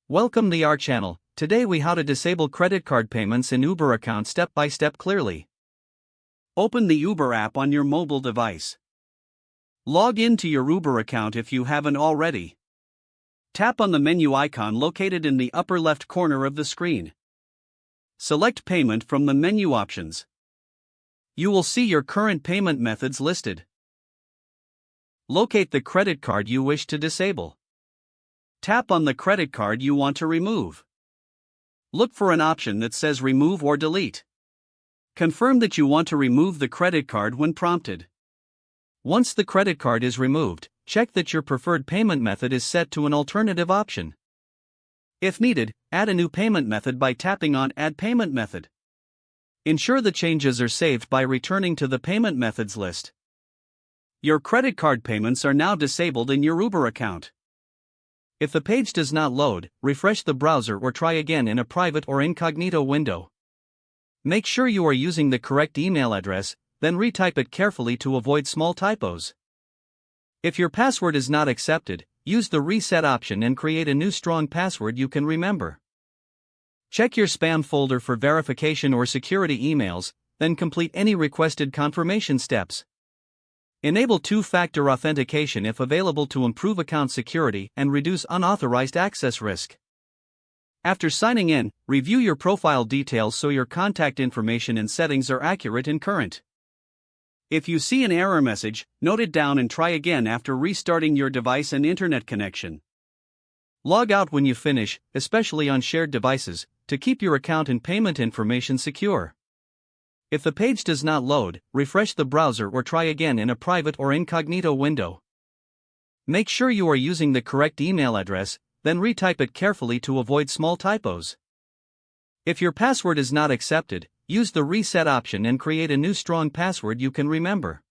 Welcome to our channel. Today we how to disable credit card payments in Uber account step by step clearly. Open the Uber app on your mobile device. Log in to your Uber account if you haven't already. Tap on the menu icon located in the upper left corner of the screen. Select payment from the menu options. You will see your current payment methods listed. Locate the credit card you wish to disable. Tap on the credit card you want to remove. Look for an option that says Remove or Delete. Confirm that you want to remove the credit card when prompted. Once the credit card is removed, check that your preferred payment method is set to an alternative option. If needed, add a new payment method by tapping on Add Payment Method. Ensure the changes are saved by returning to the Payment Methods list. Your credit card payments are now disabled in your Uber account. If the page does not load, refresh the browser or try again in a private or incognito window. Make sure you are using the correct email address, then retype it carefully to avoid small typos. If your password is not accepted, use the reset option and create a new strong password you can remember. Check your spam folder for verification or security emails, then complete any requested confirmation steps. Enable two-factor authentication if available to improve account security and reduce unauthorized access risk. After signing in, review your profile details so your contact information and settings are accurate and current. If you see an error message, note it down and try again after restarting your device and internet connection. Log out when you finish, especially on shared devices, to keep your account and payment information secure. If the page does not load, refresh the browser or try again in a private or incognito window. Make sure you are using the correct email address, then retype it carefully to avoid small typos. If your password is not accepted, use the reset option and create a new strong password you can remember.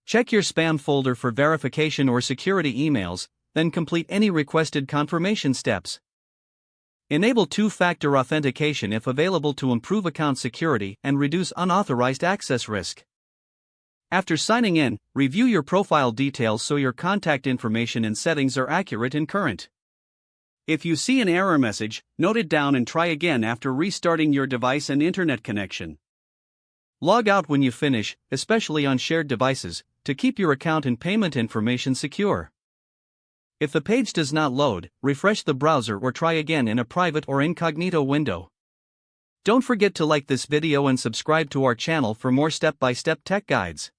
Check your spam folder for verification or security emails, then complete any requested confirmation steps. Enable two-factor authentication if available to improve account security and reduce unauthorized access risk. After signing in, review your profile details so your contact information and settings are accurate and current. If you see an error message, note it down and try again after restarting your device and internet connection. Log out when you finish, especially on shared devices, to keep your account and payment information secure. If the page does not load, refresh the browser or try again in a private or incognito window. Don't forget to like this video and subscribe to our channel for more step-by-step tech guides.